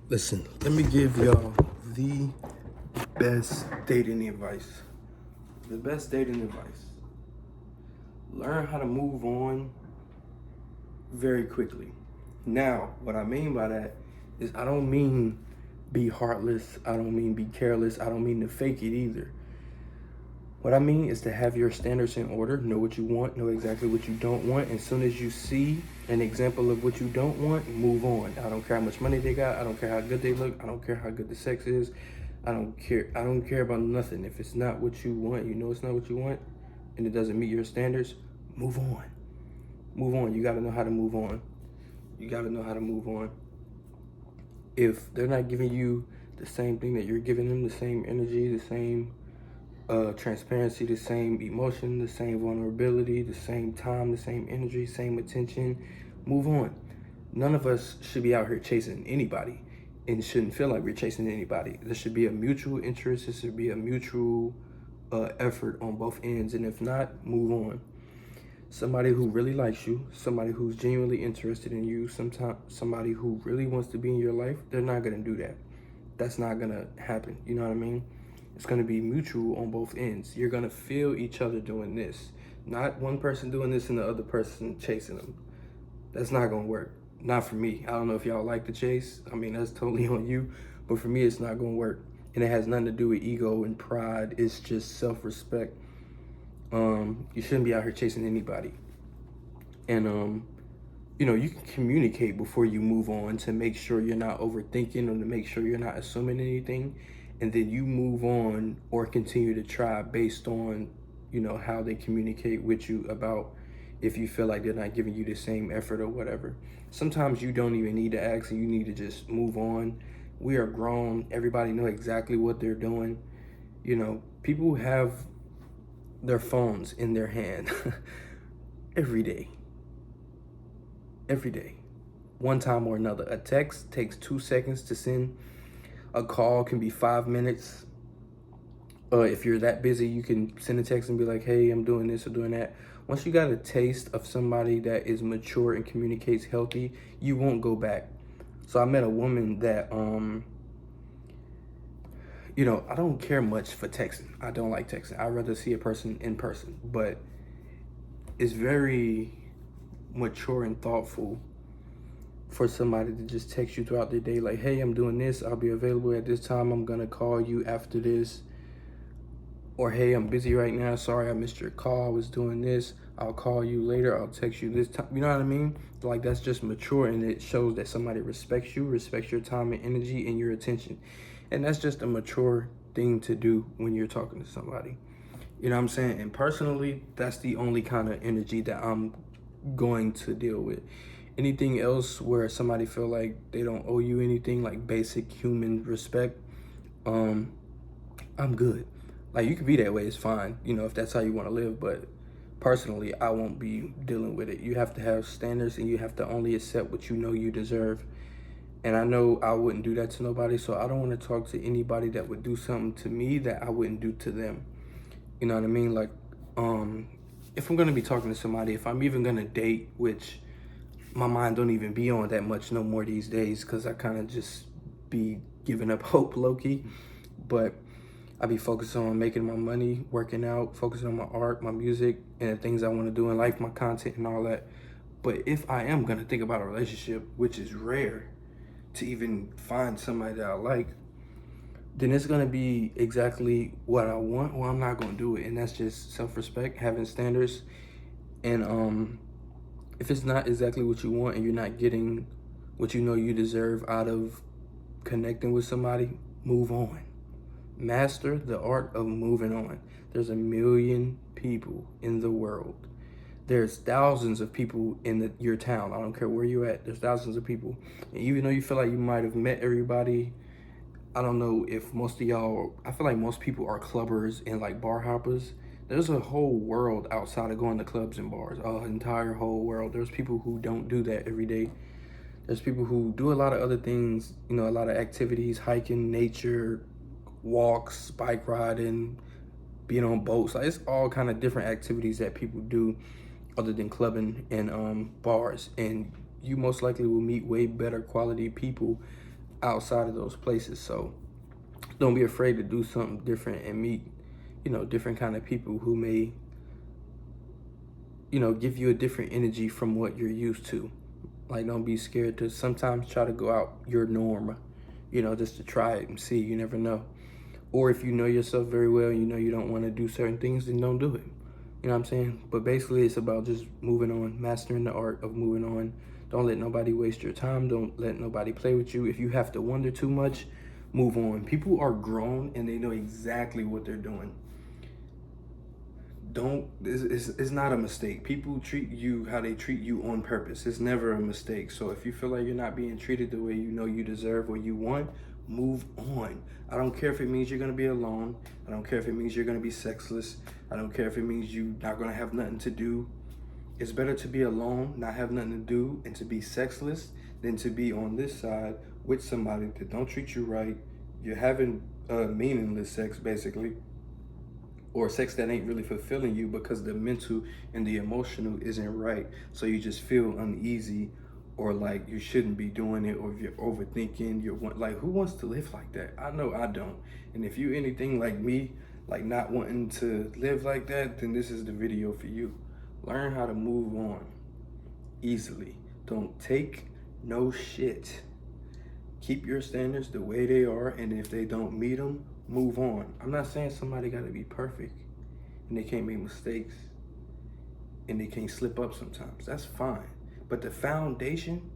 Listen, let me give y'all the best dating advice. The best dating advice. Learn how to move on very quickly. Now, what I mean by that is I don't mean be heartless. I don't mean be careless. I don't mean to fake it either. What I mean is to have your standards in order, know what you want, know exactly what you don't want. As soon as you see an example of what you don't want, move on. I don't care how much money they got. I don't care how good they look. I don't care how good the sex is. I don't care. I don't care about nothing. If it's not what you want, you know it's not what you want, and it doesn't meet your standards, move on. Move on. You got to know how to move on. You got to know how to move on. If they're not giving you the same thing that you're giving them, the same energy, the same transparency, the same emotion, the same vulnerability, the same time, the same energy, same attention, move on. None of us should be out here chasing anybody and shouldn't feel like we're chasing anybody. There should be a mutual interest. There should be a mutual effort on both ends. And if not, move on. Somebody who really likes you, somebody who's genuinely interested in you, somebody who really wants to be in your life, they're not going to do that. That's not going to happen. You know what I mean? It's going to be mutual on both ends. You're going to feel each other doing this. Not one person doing this and the other person chasing them. That's not going to work. Not for me. I don't know if y'all like the chase. I mean, that's totally on you. But for me, it's not going to work. And it has nothing to do with ego and pride. It's just self-respect. You shouldn't be out here chasing anybody. And, you can communicate before you move on to make sure you're not overthinking or to make sure you're not assuming anything. And then you move on or continue to try based on, how they communicate with you about if you feel like they're not giving you the same effort or whatever. Sometimes you don't even need to ask and you need to just move on. We are grown. Everybody know exactly what they're doing. People have their phones in their hand every day. Every day. One time or another. A text takes 2 seconds to send. A call can be 5 minutes. If you're that busy, you can send a text and be like, hey, I'm doing this or doing that. Once you got a taste of somebody that is mature and communicates healthy, you won't go back. So I met a woman that, I don't care much for texting. I don't like texting. I'd rather see a person in person. But it's very mature and thoughtful for somebody to just text you throughout the day like, hey, I'm doing this. I'll be available at this time. I'm going to call you after this. Or, hey, I'm busy right now. Sorry, I missed your call. I was doing this. I'll call you later. I'll text you this time. You know what I mean? Like, that's just mature, and it shows that somebody respects you, respects your time and energy and your attention. And that's just a mature thing to do when you're talking to somebody. You know what I'm saying? And personally, that's the only kind of energy that I'm going to deal with. Anything else where somebody feel like they don't owe you anything, like basic human respect, I'm good. Like, you can be that way, it's fine, if that's how you want to live, but personally, I won't be dealing with it. You have to have standards and you have to only accept what you know you deserve. And I know I wouldn't do that to nobody, so I don't want to talk to anybody that would do something to me that I wouldn't do to them. You know what I mean? Like, if I'm going to be talking to somebody, if I'm even going to date, which my mind don't even be on that much no more these days because I kind of just be giving up hope low-key. But I be focused on making my money, working out, focusing on my art, my music, and the things I want to do in life, my content and all that. But if I am going to think about a relationship, which is rare to even find somebody that I like, then it's going to be exactly what I want or I'm not going to do it. And that's just self-respect, having standards. And if it's not exactly what you want and you're not getting what you know you deserve out of connecting with somebody, move on. Master the art of moving on. There's 1 million people in the world. There's thousands of people in your town. I don't care where you're at. There's thousands of people. And even though you feel like you might have met everybody, I don't know if most of y'all, I feel like most people are clubbers and like bar hoppers. There's a whole world outside of going to clubs and bars, an entire whole world. There's people who don't do that every day. There's people who do a lot of other things, a lot of activities, hiking, nature, walks, bike riding, being on boats. Like, it's all kind of different activities that people do other than clubbing and bars. And you most likely will meet way better quality people outside of those places. So don't be afraid to do something different and meet, different kind of people who may, give you a different energy from what you're used to. Like, don't be scared to sometimes try to go out your norm, just to try it and see. You never know. Or if you know yourself very well, you don't want to do certain things, then don't do it. You know what I'm saying? But basically, it's about just moving on, mastering the art of moving on. Don't let nobody waste your time. Don't let nobody play with you. If you have to wonder too much, move on. People are grown and they know exactly what they're doing. It's not a mistake. People treat you how they treat you on purpose. It's never a mistake. So if you feel like you're not being treated the way you know you deserve or you want, move on. I don't care if it means you're gonna be alone. I don't care if it means you're gonna be sexless. I don't care if it means you're not gonna have nothing to do. It's better to be alone, not have nothing to do, and to be sexless than to be on this side with somebody that don't treat you right. You're having meaningless sex, basically, or sex that ain't really fulfilling you because the mental and the emotional isn't right. So you just feel uneasy, or like you shouldn't be doing it, or if you're overthinking, like, who wants to live like that? I know I don't. And if you anything like me, like not wanting to live like that, then this is the video for you. Learn how to move on easily. Don't take no shit. Keep your standards the way they are, and if they don't meet them, move on. I'm not saying somebody got to be perfect and they can't make mistakes and they can't slip up sometimes. That's fine. But the foundation,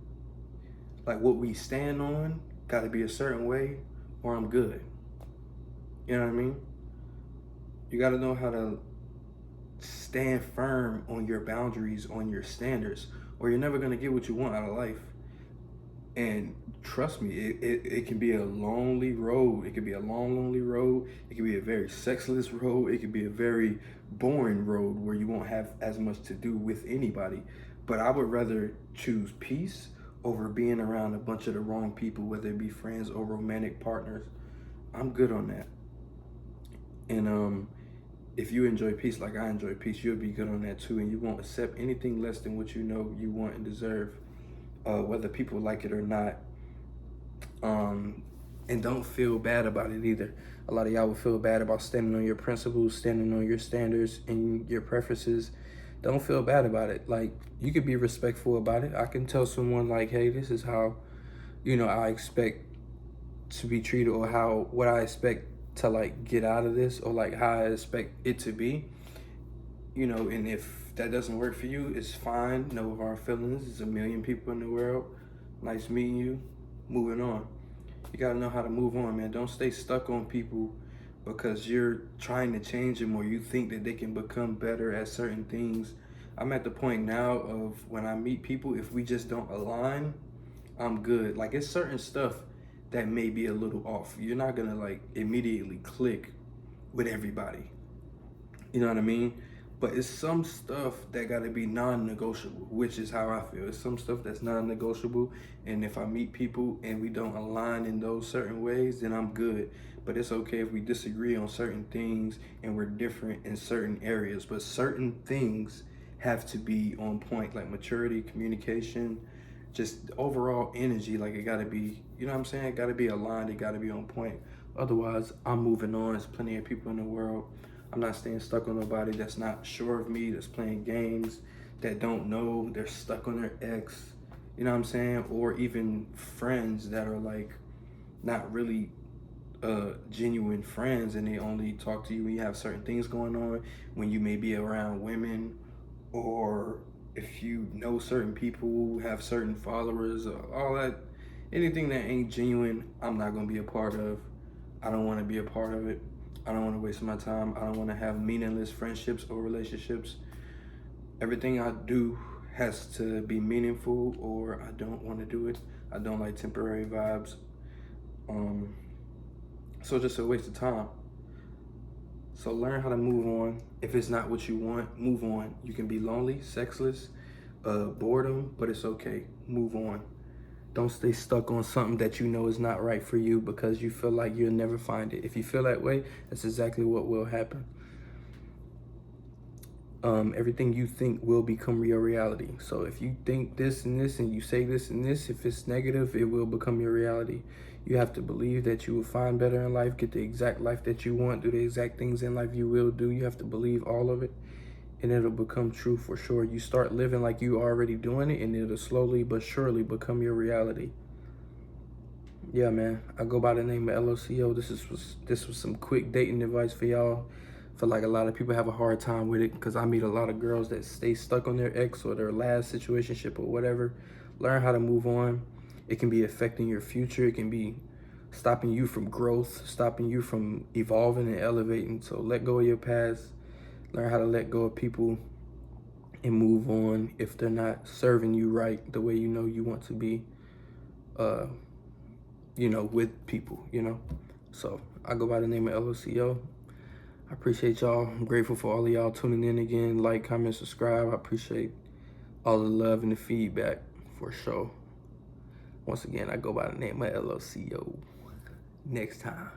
like what we stand on, got to be a certain way or I'm good. You know what I mean? You got to know how to stand firm on your boundaries, on your standards, or you're never going to get what you want out of life. And trust me, it can be a lonely road. It can be a long, lonely road. It can be a very sexless road. It can be a very boring road where you won't have as much to do with anybody. But I would rather choose peace over being around a bunch of the wrong people, whether it be friends or romantic partners. I'm good on that. And if you enjoy peace like I enjoy peace, you'll be good on that too. And you won't accept anything less than what you know you want and deserve. Whether people like it or not. And don't feel bad about it either. A lot of y'all will feel bad about standing on your principles, standing on your standards and your preferences. Don't feel bad about it. Like, you could be respectful about it. I can tell someone like, hey, this is how, I expect to be treated, or what I expect to like get out of this, or like how I expect it to be. And if that doesn't work for you, it's fine. No hard feelings. There's a million people in the world. Nice meeting you. Moving on. You gotta know how to move on, man. Don't stay stuck on people because you're trying to change them, or you think that they can become better at certain things. I'm at the point now of when I meet people, if we just don't align, I'm good. Like, it's certain stuff that may be a little off. You're not gonna like immediately click with everybody. You know what I mean? But it's some stuff that got to be non-negotiable, which is how I feel. It's some stuff that's non-negotiable, and if I meet people and we don't align in those certain ways, then I'm good. But it's okay if we disagree on certain things and we're different in certain areas. But certain things have to be on point, like maturity, communication, just overall energy. Like, it got to be, you know what I'm saying? It got to be aligned. It got to be on point. Otherwise, I'm moving on. There's plenty of people in the world. I'm not staying stuck on nobody that's not sure of me, that's playing games, that don't know, they're stuck on their ex, you know what I'm saying? Or even friends that are like not really genuine friends, and they only talk to you when you have certain things going on, when you may be around women, or if you know certain people who have certain followers, all that. Anything that ain't genuine, I'm not gonna be a part of. I don't wanna be a part of it. I don't want to waste my time. I don't want to have meaningless friendships or relationships. Everything I do has to be meaningful, or I don't want to do it. I don't like temporary vibes. So just a waste of time. So learn how to move on. If it's not what you want, move on. You can be lonely, sexless, boredom, but it's okay. Move on. Don't stay stuck on something that you know is not right for you because you feel like you'll never find it. If you feel that way, that's exactly what will happen. everything you think will become your reality. So if you think this and this and you say this and this, if it's negative, it will become your reality. You have to believe that you will find better in life, get the exact life that you want, do the exact things in life you will do. You have to believe all of it, and it'll become true for sure. You start living like you already doing it, and it'll slowly but surely become your reality. Yeah, man. I go by the name of LOCO. This was some quick dating advice for y'all. Feel like a lot of people have a hard time with it because I meet a lot of girls that stay stuck on their ex or their last situationship or whatever. Learn how to move on. It can be affecting your future. It can be stopping you from growth, stopping you from evolving and elevating. So let go of your past. Learn how to let go of people and move on if they're not serving you right the way you know you want to be. With people, So I go by the name of LOCO. I appreciate y'all. I'm grateful for all of y'all tuning in again. Like, comment, subscribe. I appreciate all the love and the feedback for sure. Once again, I go by the name of LOCO. Next time.